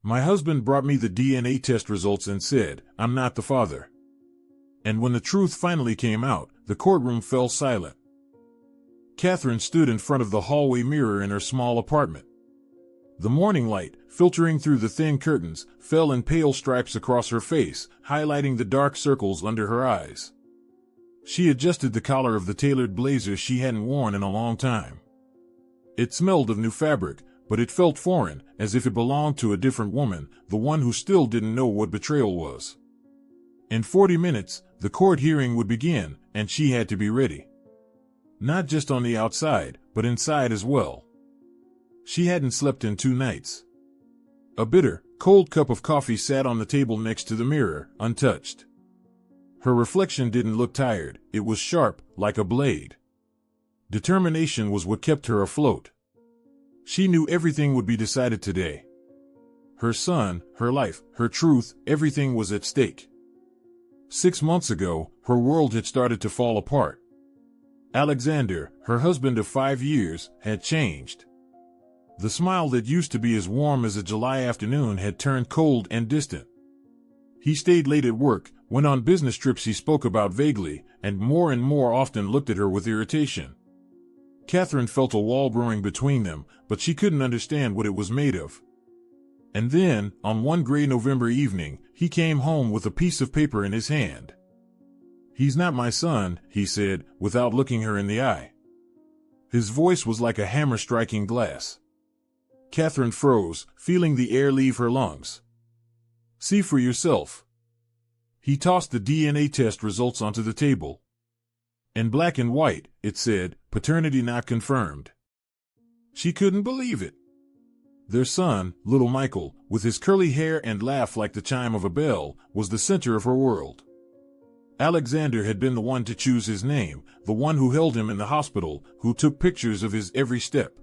My husband brought me the DNA test results and said, I'm not the father. And when the truth finally came out, the courtroom fell silent. Catherine stood in front of the hallway mirror in her small apartment. The morning light, filtering through the thin curtains, fell in pale stripes across her face, highlighting the dark circles under her eyes. She adjusted the collar of the tailored blazer she hadn't worn in a long time. It smelled of new fabric, but it felt foreign, as if it belonged to a different woman, the one who still didn't know what betrayal was. In 40 minutes, the court hearing would begin, and she had to be ready. Not just on the outside, but inside as well. She hadn't slept in 2 nights. A bitter, cold cup of coffee sat on the table next to the mirror, untouched. Her reflection didn't look tired, it was sharp, like a blade. Determination was what kept her afloat. She knew everything would be decided today. Her son, her life, her truth, everything was at stake. 6 months ago, her world had started to fall apart. Alexander, her husband of 5 years, had changed. The smile that used to be as warm as a July afternoon had turned cold and distant. He stayed late at work, went on business trips he spoke about vaguely, and more often looked at her with irritation. Catherine felt a wall growing between them, but she couldn't understand what it was made of. And then, on one gray November evening, he came home with a piece of paper in his hand. "He's not my son," he said, without looking her in the eye. His voice was like a hammer striking glass. Catherine froze, feeling the air leave her lungs. "See for yourself." He tossed the DNA test results onto the table. In black and white, it said, "Paternity not confirmed." She couldn't believe it. Their son, little Michael, with his curly hair and laugh like the chime of a bell, was the center of her world. Alexander had been the one to choose his name, the one who held him in the hospital, who took pictures of his every step.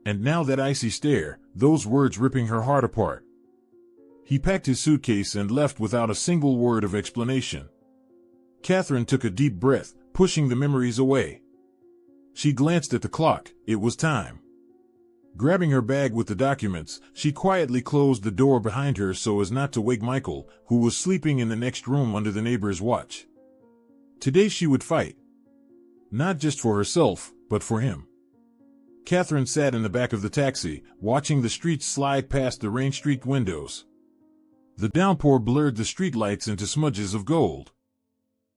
And now that icy stare, those words ripping her heart apart. He packed his suitcase and left without a single word of explanation. Catherine took a deep breath, pushing the memories away. She glanced at the clock, it was time. Grabbing her bag with the documents, she quietly closed the door behind her so as not to wake Michael, who was sleeping in the next room under the neighbor's watch. Today she would fight. Not just for herself, but for him. Catherine sat in the back of the taxi, watching the streets slide past the rain-streaked windows. The downpour blurred the streetlights into smudges of gold.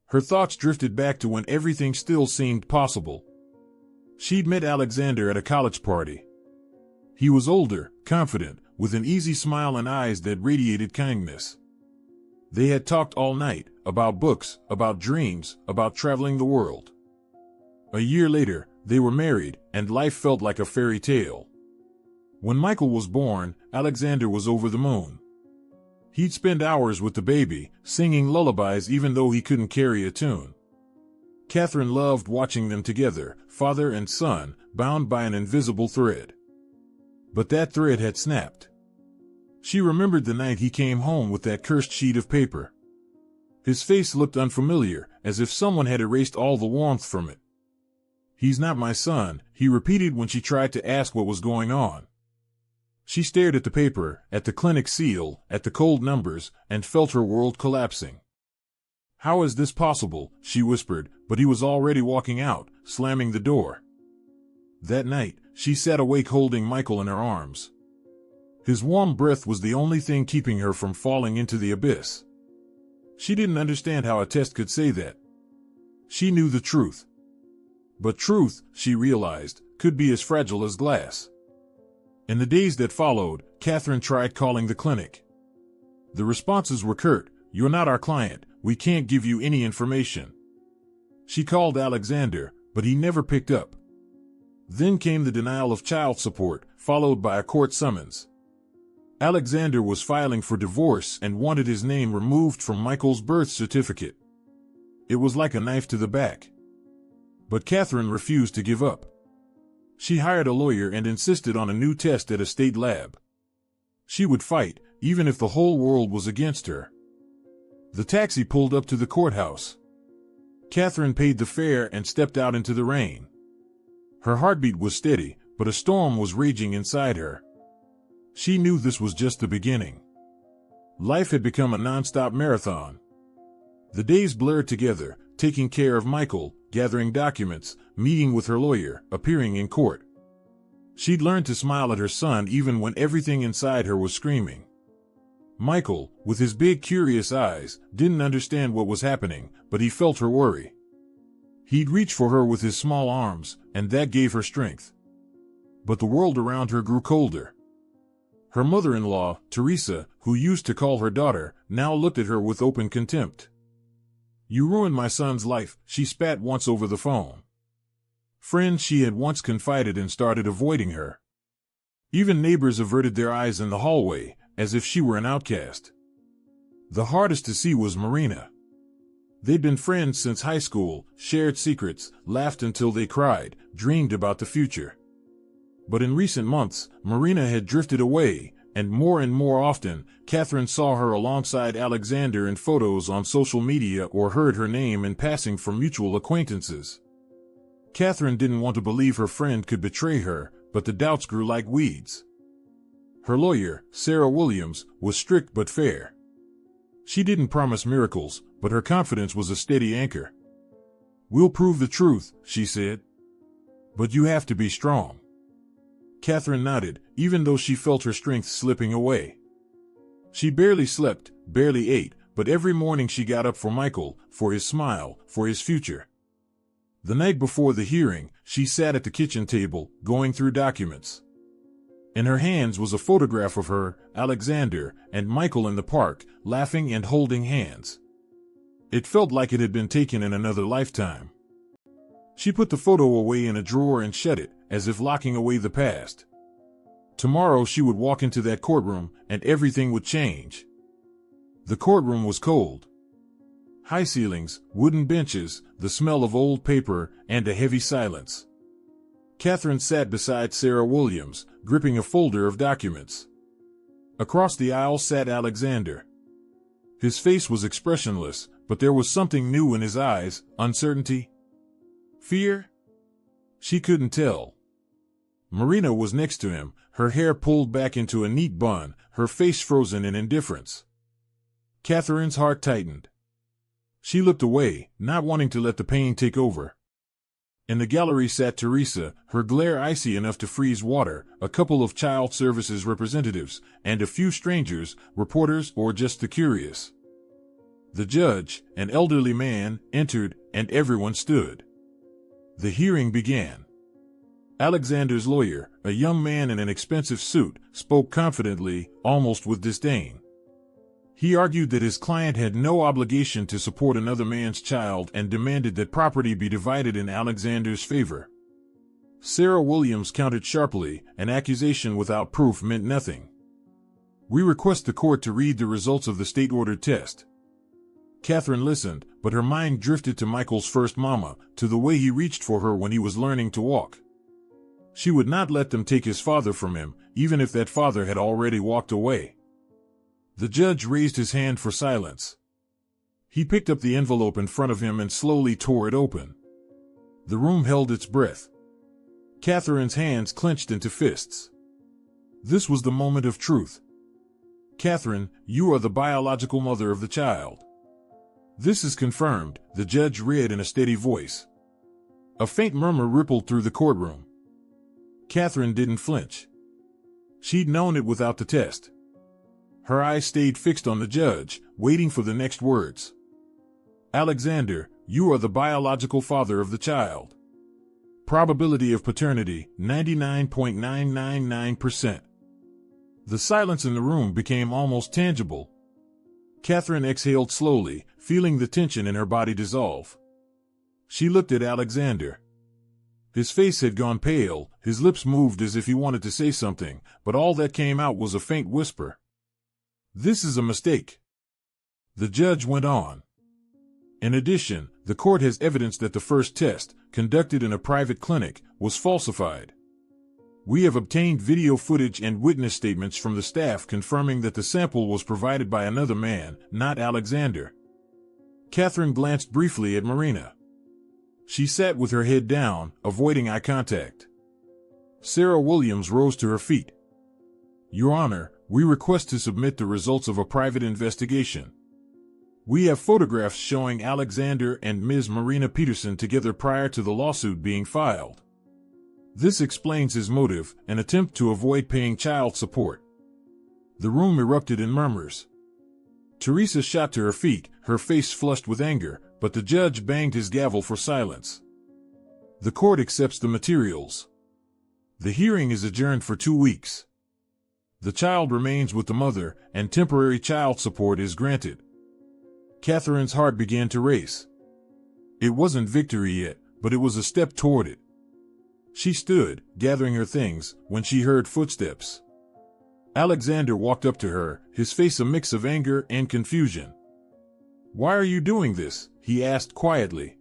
Her thoughts drifted back to when everything still seemed possible. She'd met Alexander at a college party. He was older, confident, with an easy smile and eyes that radiated kindness. They had talked all night, about books, about dreams, about traveling the world. A year later, they were married, and life felt like a fairy tale. When Michael was born, Alexander was over the moon. He'd spend hours with the baby, singing lullabies even though he couldn't carry a tune. Catherine loved watching them together, father and son, bound by an invisible thread. But that thread had snapped. She remembered the night he came home with that cursed sheet of paper. His face looked unfamiliar, as if someone had erased all the warmth from it. "He's not my son," he repeated when she tried to ask what was going on. She stared at the paper, at the clinic seal, at the cold numbers, and felt her world collapsing. "How is this possible?" she whispered, but he was already walking out, slamming the door. That night, she sat awake holding Michael in her arms. His warm breath was the only thing keeping her from falling into the abyss. She didn't understand how a test could say that. She knew the truth. But truth, she realized, could be as fragile as glass. In the days that followed, Catherine tried calling the clinic. The responses were curt: "You're not our client, we can't give you any information." She called Alexander, but he never picked up. Then came the denial of child support, followed by a court summons. Alexander was filing for divorce and wanted his name removed from Michael's birth certificate. It was like a knife to the back. But Catherine refused to give up. She hired a lawyer and insisted on a new test at a state lab. She would fight, even if the whole world was against her. The taxi pulled up to the courthouse. Catherine paid the fare and stepped out into the rain. Her heartbeat was steady, but a storm was raging inside her. She knew this was just the beginning. Life had become a non-stop marathon. The days blurred together, taking care of Michael, gathering documents, meeting with her lawyer, appearing in court. She'd learned to smile at her son even when everything inside her was screaming. Michael, with his big curious eyes, didn't understand what was happening, but he felt her worry. He'd reach for her with his small arms, and that gave her strength. But the world around her grew colder. Her mother-in-law, Teresa, who used to call her daughter, now looked at her with open contempt. "You ruined my son's life," she spat once over the phone. Friends she had once confided in started avoiding her. Even neighbors averted their eyes in the hallway, as if she were an outcast. The hardest to see was Marina. They'd been friends since high school, shared secrets, laughed until they cried, dreamed about the future. But in recent months, Marina had drifted away, and more often, Catherine saw her alongside Alexander in photos on social media or heard her name in passing from mutual acquaintances. Catherine didn't want to believe her friend could betray her, but the doubts grew like weeds. Her lawyer, Sarah Williams, was strict but fair. She didn't promise miracles, but her confidence was a steady anchor. "We'll prove the truth," she said. "But you have to be strong." Catherine nodded, even though she felt her strength slipping away. She barely slept, barely ate, but every morning she got up for Michael, for his smile, for his future. The night before the hearing, she sat at the kitchen table, going through documents. In her hands was a photograph of her, Alexander, and Michael in the park, laughing and holding hands. It felt like it had been taken in another lifetime. She put the photo away in a drawer and shut it, as if locking away the past. Tomorrow she would walk into that courtroom, and everything would change. The courtroom was cold. High ceilings, wooden benches, the smell of old paper, and a heavy silence. Catherine sat beside Sarah Williams, gripping a folder of documents. Across the aisle sat Alexander. His face was expressionless, but there was something new in his eyes, uncertainty. Fear? She couldn't tell. Marina was next to him, her hair pulled back into a neat bun, her face frozen in indifference. Catherine's heart tightened. She looked away, not wanting to let the pain take over. In the gallery sat Teresa, her glare icy enough to freeze water, a couple of child services representatives, and a few strangers, reporters or just the curious. The judge, an elderly man, entered, and everyone stood. The hearing began. Alexander's lawyer, a young man in an expensive suit, spoke confidently, almost with disdain. He argued that his client had no obligation to support another man's child and demanded that property be divided in Alexander's favor. Sarah Williams countered sharply, an accusation without proof meant nothing. "We request the court to read the results of the state-ordered test." Catherine listened, but her mind drifted to Michael's first mama, to the way he reached for her when he was learning to walk. She would not let them take his father from him, even if that father had already walked away. The judge raised his hand for silence. He picked up the envelope in front of him and slowly tore it open. The room held its breath. Catherine's hands clenched into fists. This was the moment of truth. "Catherine, you are the biological mother of the child. This is confirmed," the judge read in a steady voice. A faint murmur rippled through the courtroom. Catherine didn't flinch. She'd known it without the test. Her eyes stayed fixed on the judge, waiting for the next words. "Alexander, you are the biological father of the child. Probability of paternity, 99.999%. The silence in the room became almost tangible. Catherine exhaled slowly, feeling the tension in her body dissolve. She looked at Alexander. His face had gone pale, his lips moved as if he wanted to say something, but all that came out was a faint whisper. "This is a mistake." The judge went on. "In addition, the court has evidence that the first test, conducted in a private clinic, was falsified. We have obtained video footage and witness statements from the staff confirming that the sample was provided by another man, not Alexander." Catherine glanced briefly at Marina. She sat with her head down, avoiding eye contact. Sarah Williams rose to her feet. Your Honor, we request to submit the results of a private investigation. We have photographs showing Alexander and Ms. Marina Peterson together prior to the lawsuit being filed. This explains his motive, an attempt to avoid paying child support. The room erupted in murmurs. Teresa shot to her feet, her face flushed with anger, but the judge banged his gavel for silence. The court accepts the materials. The hearing is adjourned for 2 weeks. The child remains with the mother, and temporary child support is granted. Catherine's heart began to race. It wasn't victory yet, but it was a step toward it. She stood, gathering her things, when she heard footsteps. Alexander walked up to her, his face a mix of anger and confusion. "Why are you doing this?" he asked quietly.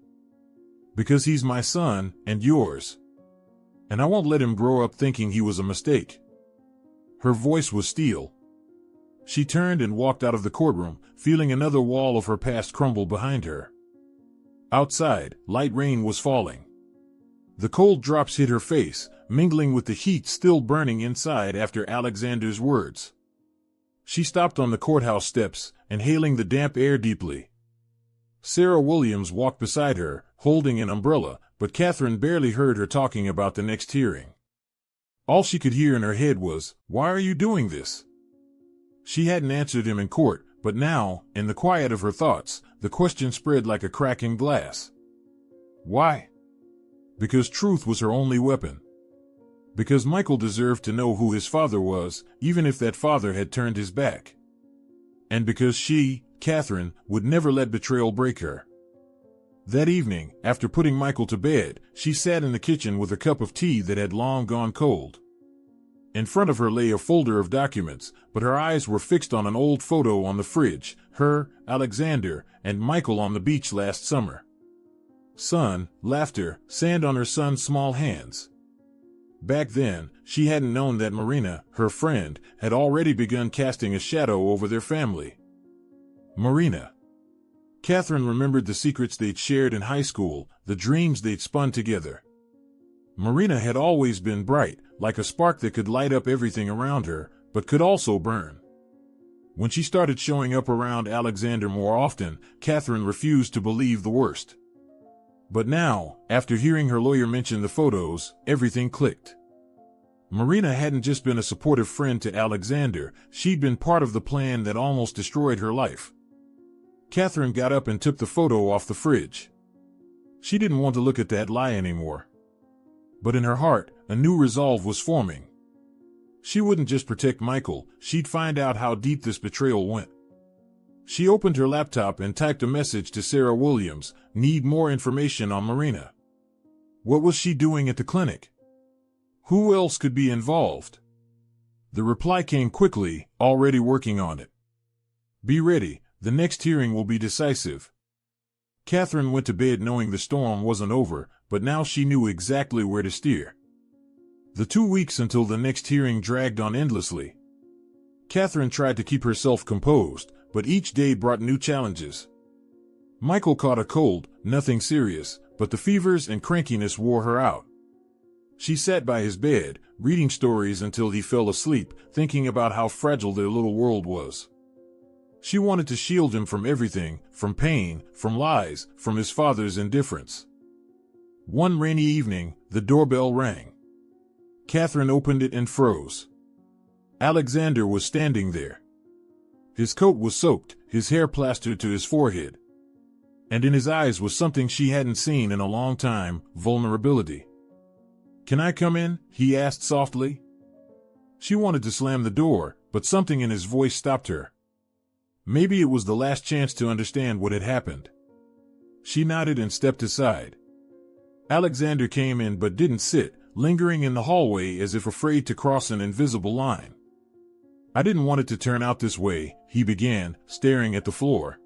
"Because he's my son, and yours. And I won't let him grow up thinking he was a mistake." Her voice was steel. She turned and walked out of the courtroom, feeling another wall of her past crumble behind her. Outside, light rain was falling. The cold drops hit her face, mingling with the heat still burning inside after Alexander's words. She stopped on the courthouse steps, inhaling the damp air deeply. Sarah Williams walked beside her, holding an umbrella, but Catherine barely heard her talking about the next hearing. All she could hear in her head was, "Why are you doing this?" She hadn't answered him in court, but now, in the quiet of her thoughts, the question spread like a crack in glass. Why? Because truth was her only weapon. Because Michael deserved to know who his father was, even if that father had turned his back. And because she, Catherine, would never let betrayal break her. That evening, after putting Michael to bed, she sat in the kitchen with a cup of tea that had long gone cold. In front of her lay a folder of documents, but her eyes were fixed on an old photo on the fridge, her, Alexander, and Michael on the beach last summer. Sun, laughter, sand on her son's small hands. Back then, she hadn't known that Marina, her friend, had already begun casting a shadow over their family. Marina. Catherine remembered the secrets they'd shared in high school, the dreams they'd spun together. Marina had always been bright, like a spark that could light up everything around her, but could also burn. When she started showing up around Alexander more often, Catherine refused to believe the worst. But now, after hearing her lawyer mention the photos, everything clicked. Marina hadn't just been a supportive friend to Alexander, she'd been part of the plan that almost destroyed her life. Catherine got up and took the photo off the fridge. She didn't want to look at that lie anymore. But in her heart, a new resolve was forming. She wouldn't just protect Michael, she'd find out how deep this betrayal went. She opened her laptop and typed a message to Sarah Williams, "Need more information on Marina." What was she doing at the clinic? Who else could be involved? The reply came quickly, "Already working on it. Be ready, the next hearing will be decisive." Catherine went to bed knowing the storm wasn't over, but now she knew exactly where to steer. The 2 weeks until the next hearing dragged on endlessly. Catherine tried to keep herself composed, but each day brought new challenges. Michael caught a cold, nothing serious, but the fevers and crankiness wore her out. She sat by his bed, reading stories until he fell asleep, thinking about how fragile their little world was. She wanted to shield him from everything, from pain, from lies, from his father's indifference. One rainy evening, the doorbell rang. Catherine opened it and froze. Alexander was standing there. His coat was soaked, his hair plastered to his forehead. And in his eyes was something she hadn't seen in a long time, vulnerability. "Can I come in?" he asked softly. She wanted to slam the door, but something in his voice stopped her. Maybe it was the last chance to understand what had happened. She nodded and stepped aside. Alexander came in but didn't sit, lingering in the hallway as if afraid to cross an invisible line. "I didn't want it to turn out this way," he began, staring at the floor.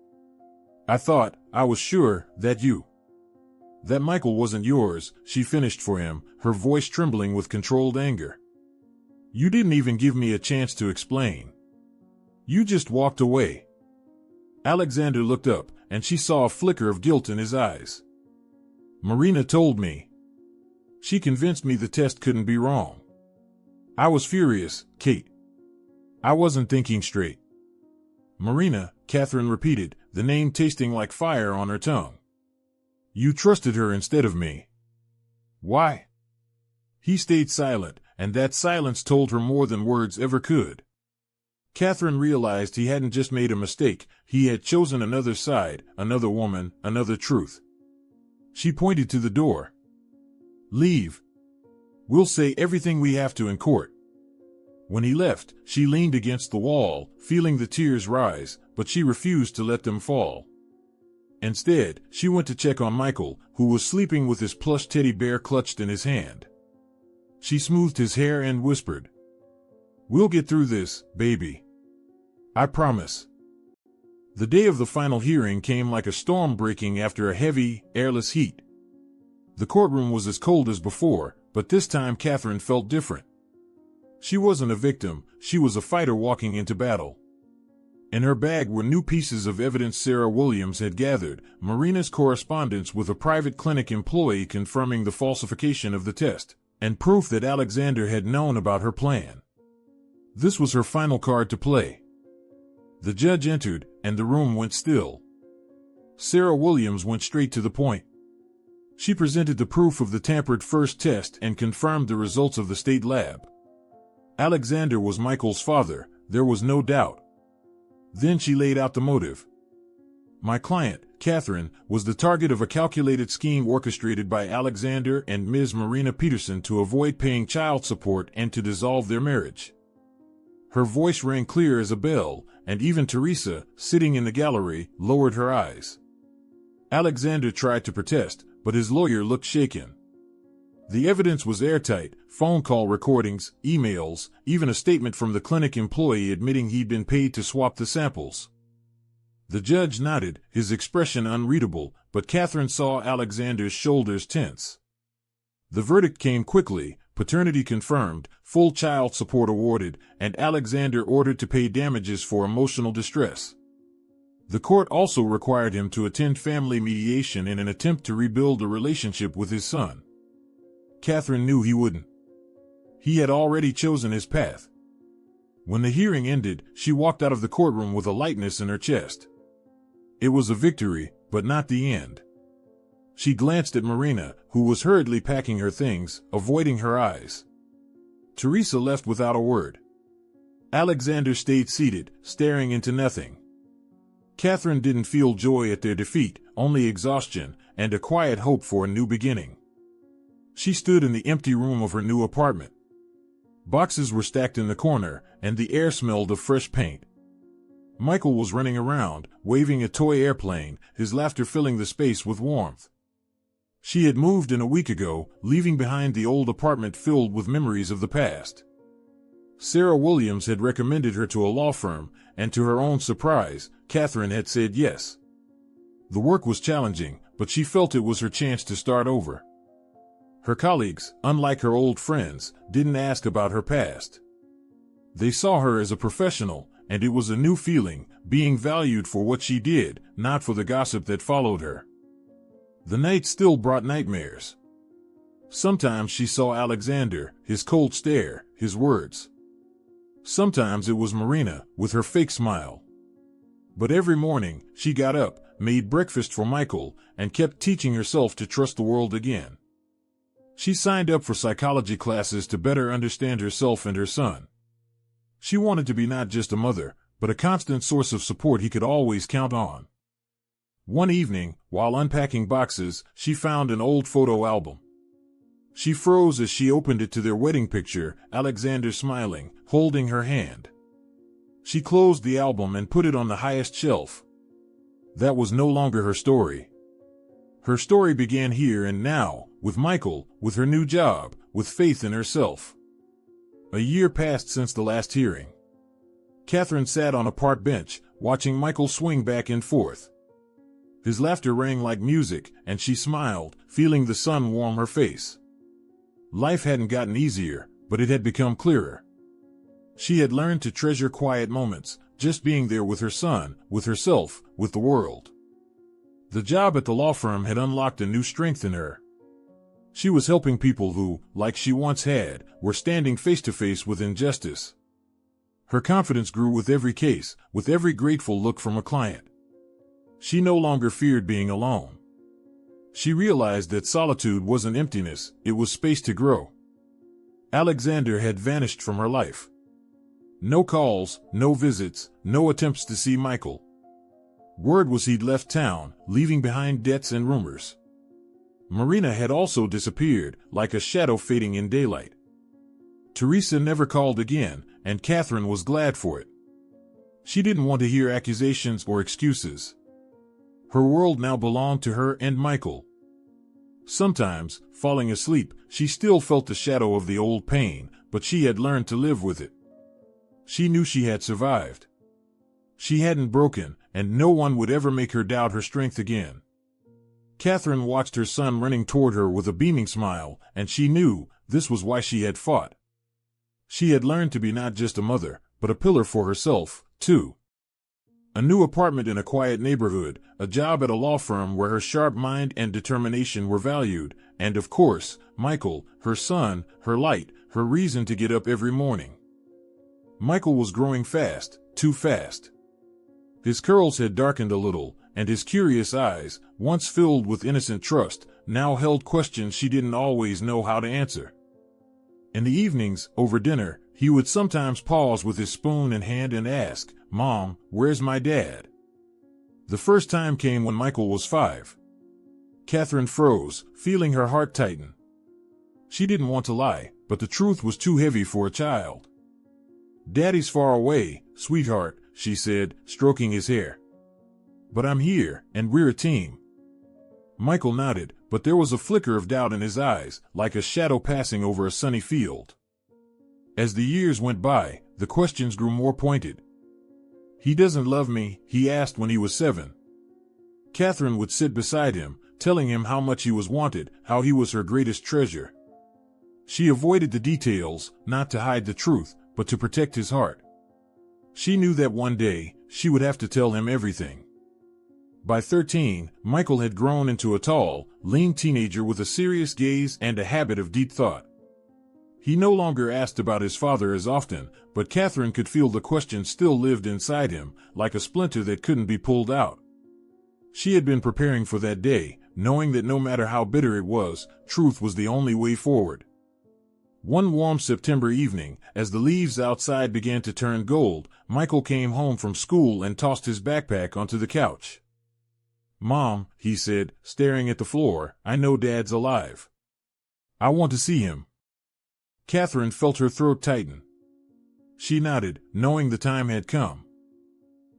I was sure, that Michael wasn't yours," she finished for him, her voice trembling with controlled anger. "You didn't even give me a chance to explain. You just walked away." Alexander looked up, and she saw a flicker of guilt in his eyes. "Marina told me. She convinced me the test couldn't be wrong. I was furious, Kate. I wasn't thinking straight. Marina, Catherine repeated, the name tasting like fire on her tongue. You trusted her instead of me. Why? He stayed silent, and that silence told her more than words ever could. Catherine realized he hadn't just made a mistake, he had chosen another side, another woman, another truth. She pointed to the door. Leave. We'll say everything we have to in court. When he left, she leaned against the wall, feeling the tears rise, but she refused to let them fall. Instead, she went to check on Michael, who was sleeping with his plush teddy bear clutched in his hand. She smoothed his hair and whispered, We'll get through this, baby. I promise. The day of the final hearing came like a storm breaking after a heavy, airless heat. The courtroom was as cold as before, but this time Catherine felt different. She wasn't a victim, she was a fighter walking into battle. In her bag were new pieces of evidence Sarah Williams had gathered, Marina's correspondence with a private clinic employee confirming the falsification of the test, and proof that Alexander had known about her plan. This was her final card to play. The judge entered, and the room went still. Sarah Williams went straight to the point. She presented the proof of the tampered first test and confirmed the results of the state lab. Alexander was Michael's father, there was no doubt. Then she laid out the motive. My client, Catherine, was the target of a calculated scheme orchestrated by Alexander and Ms. Marina Peterson to avoid paying child support and to dissolve their marriage. Her voice rang clear as a bell, and even Teresa, sitting in the gallery, lowered her eyes. Alexander tried to protest, but his lawyer looked shaken. The evidence was airtight, phone call recordings, emails, even a statement from the clinic employee admitting he'd been paid to swap the samples. The judge nodded, his expression unreadable, but Catherine saw Alexander's shoulders tense. The verdict came quickly, paternity confirmed, full child support awarded, and Alexander ordered to pay damages for emotional distress. The court also required him to attend family mediation in an attempt to rebuild a relationship with his son. Catherine knew he wouldn't. He had already chosen his path. When the hearing ended, she walked out of the courtroom with a lightness in her chest. It was a victory, but not the end. She glanced at Marina, who was hurriedly packing her things, avoiding her eyes. Teresa left without a word. Alexander stayed seated, staring into nothing. Catherine didn't feel joy at their defeat, only exhaustion, and a quiet hope for a new beginning. She stood in the empty room of her new apartment. Boxes were stacked in the corner, and the air smelled of fresh paint. Michael was running around, waving a toy airplane, his laughter filling the space with warmth. She had moved in a week ago, leaving behind the old apartment filled with memories of the past. Sarah Williams had recommended her to a law firm, and to her own surprise, Catherine had said yes. The work was challenging, but she felt it was her chance to start over. Her colleagues, unlike her old friends, didn't ask about her past. They saw her as a professional, and it was a new feeling, being valued for what she did, not for the gossip that followed her. The night still brought nightmares. Sometimes she saw Alexander, his cold stare, his words. Sometimes it was Marina, with her fake smile. But every morning, she got up, made breakfast for Michael, and kept teaching herself to trust the world again. She signed up for psychology classes to better understand herself and her son. She wanted to be not just a mother, but a constant source of support he could always count on. One evening, while unpacking boxes, she found an old photo album. She froze as she opened it to their wedding picture, Alexander smiling, holding her hand. She closed the album and put it on the highest shelf. That was no longer her story. Her story began here and now, with Michael, with her new job, with faith in herself. A year passed since the last hearing. Catherine sat on a park bench, watching Michael swing back and forth. His laughter rang like music, and she smiled, feeling the sun warm her face. Life hadn't gotten easier, but it had become clearer. She had learned to treasure quiet moments, just being there with her son, with herself, with the world. The job at the law firm had unlocked a new strength in her. She was helping people who, like she once had, were standing face to face with injustice. Her confidence grew with every case, with every grateful look from a client. She no longer feared being alone. She realized that solitude wasn't emptiness, it was space to grow. Alexander had vanished from her life. No calls, no visits, no attempts to see Michael. Word was he'd left town, leaving behind debts and rumors. Marina had also disappeared, like a shadow fading in daylight. Teresa never called again, and Catherine was glad for it. She didn't want to hear accusations or excuses. Her world now belonged to her and Michael. Sometimes, falling asleep, she still felt the shadow of the old pain, but she had learned to live with it. She knew she had survived. She hadn't broken, and no one would ever make her doubt her strength again. Catherine watched her son running toward her with a beaming smile, and she knew this was why she had fought. She had learned to be not just a mother, but a pillar for herself, too. A new apartment in a quiet neighborhood, a job at a law firm where her sharp mind and determination were valued, and of course, Michael, her son, her light, her reason to get up every morning. Michael was growing fast, too fast. His curls had darkened a little, and his curious eyes, once filled with innocent trust, now held questions she didn't always know how to answer. In the evenings, over dinner, he would sometimes pause with his spoon in hand and ask, "Mom, where's my dad?" The first time came when Michael was 5. Catherine froze, feeling her heart tighten. She didn't want to lie, but the truth was too heavy for a child. "Daddy's far away, sweetheart," she said, stroking his hair. "But I'm here, and we're a team." Michael nodded, but there was a flicker of doubt in his eyes, like a shadow passing over a sunny field. As the years went by, the questions grew more pointed. "He doesn't love me," he asked when he was 7. Catherine would sit beside him, telling him how much he was wanted, how he was her greatest treasure. She avoided the details, not to hide the truth, but to protect his heart. She knew that one day, she would have to tell him everything. By 13, Michael had grown into a tall, lean teenager with a serious gaze and a habit of deep thought. He no longer asked about his father as often, but Catherine could feel the question still lived inside him, like a splinter that couldn't be pulled out. She had been preparing for that day, knowing that no matter how bitter it was, truth was the only way forward. One warm September evening, as the leaves outside began to turn gold, Michael came home from school and tossed his backpack onto the couch. "Mom," he said, staring at the floor, "I know Dad's alive. I want to see him." Catherine felt her throat tighten. She nodded, knowing the time had come.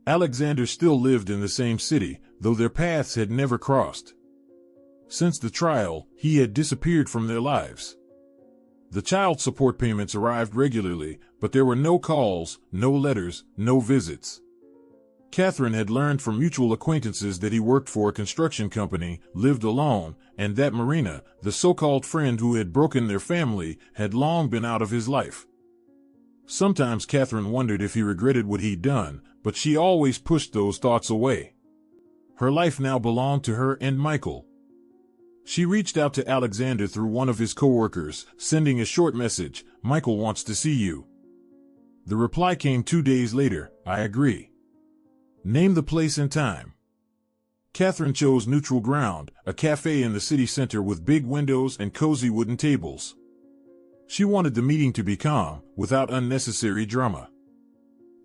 Alexander still lived in the same city, though their paths had never crossed. Since the trial, he had disappeared from their lives. The child support payments arrived regularly, but there were no calls, no letters, no visits. Catherine had learned from mutual acquaintances that he worked for a construction company, lived alone, and that Marina, the so-called friend who had broken their family, had long been out of his life. Sometimes Catherine wondered if he regretted what he'd done, but she always pushed those thoughts away. Her life now belonged to her and Michael. She reached out to Alexander through one of his co-workers, sending a short message, "Michael wants to see you." The reply came 2 days later, "I agree. Name the place and time." Catherine chose neutral ground, a cafe in the city center with big windows and cozy wooden tables. She wanted the meeting to be calm, without unnecessary drama.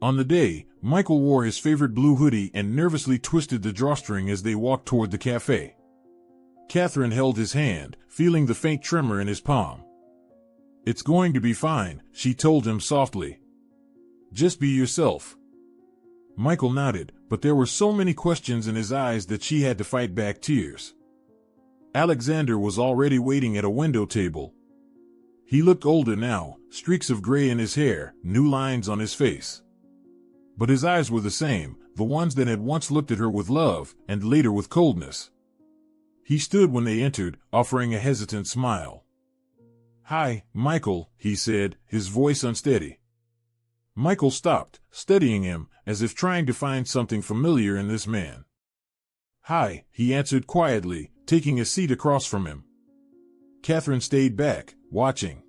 On the day, Michael wore his favorite blue hoodie and nervously twisted the drawstring as they walked toward the cafe. Catherine held his hand, feeling the faint tremor in his palm. "It's going to be fine," she told him softly. "Just be yourself." Michael nodded, but there were so many questions in his eyes that she had to fight back tears. Alexander was already waiting at a window table. He looked older now, streaks of gray in his hair, new lines on his face. But his eyes were the same, the ones that had once looked at her with love, and later with coldness. He stood when they entered, offering a hesitant smile. "Hi, Michael," he said, his voice unsteady. Michael stopped, studying him, as if trying to find something familiar in this man. "Hi," he answered quietly, taking a seat across from him. Catherine stayed back, watching.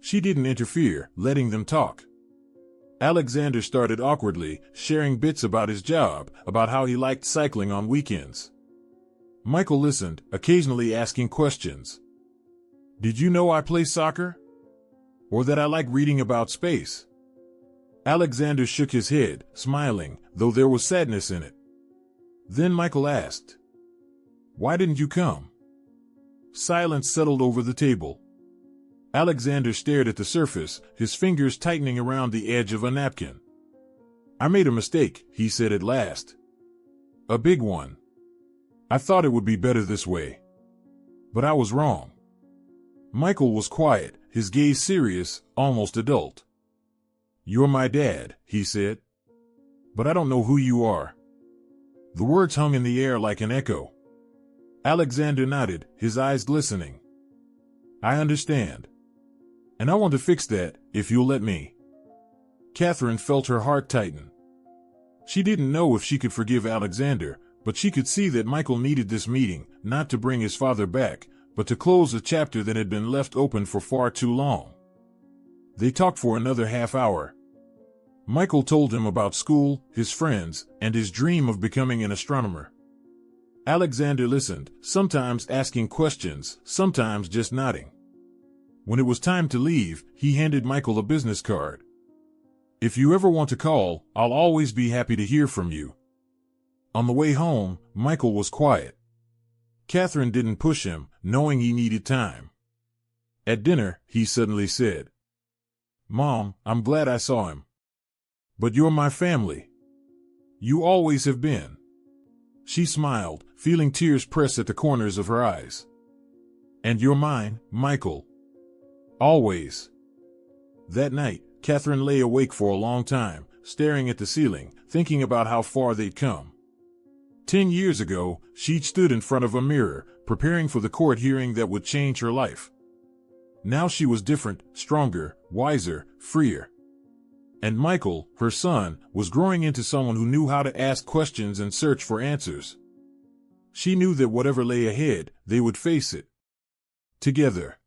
She didn't interfere, letting them talk. Alexander started awkwardly, sharing bits about his job, about how he liked cycling on weekends. Michael listened, occasionally asking questions. Did you know I play soccer? Or that I like reading about space? Alexander shook his head, smiling, though there was sadness in it. Then Michael asked, "Why didn't you come?" Silence settled over the table. Alexander stared at the surface, his fingers tightening around the edge of a napkin. "I made a mistake," he said at last. "A big one. I thought it would be better this way. But I was wrong." Michael was quiet, his gaze serious, almost adult. "You're my dad," he said. "But I don't know who you are." The words hung in the air like an echo. Alexander nodded, his eyes glistening. "I understand. And I want to fix that, if you'll let me." Catherine felt her heart tighten. She didn't know if she could forgive Alexander, but she could see that Michael needed this meeting, not to bring his father back, but to close a chapter that had been left open for far too long. They talked for another half hour. Michael told him about school, his friends, and his dream of becoming an astronomer. Alexander listened, sometimes asking questions, sometimes just nodding. When it was time to leave, he handed Michael a business card. "If you ever want to call, I'll always be happy to hear from you." On the way home, Michael was quiet. Catherine didn't push him, knowing he needed time. At dinner, he suddenly said, "Mom, I'm glad I saw him. But you're my family. You always have been." She smiled, feeling tears press at the corners of her eyes. "And you're mine, Michael. Always." That night, Catherine lay awake for a long time, staring at the ceiling, thinking about how far they'd come. 10 years ago, she'd stood in front of a mirror, preparing for the court hearing that would change her life. Now she was different, stronger, wiser, freer. And Michael, her son, was growing into someone who knew how to ask questions and search for answers. She knew that whatever lay ahead, they would face it together.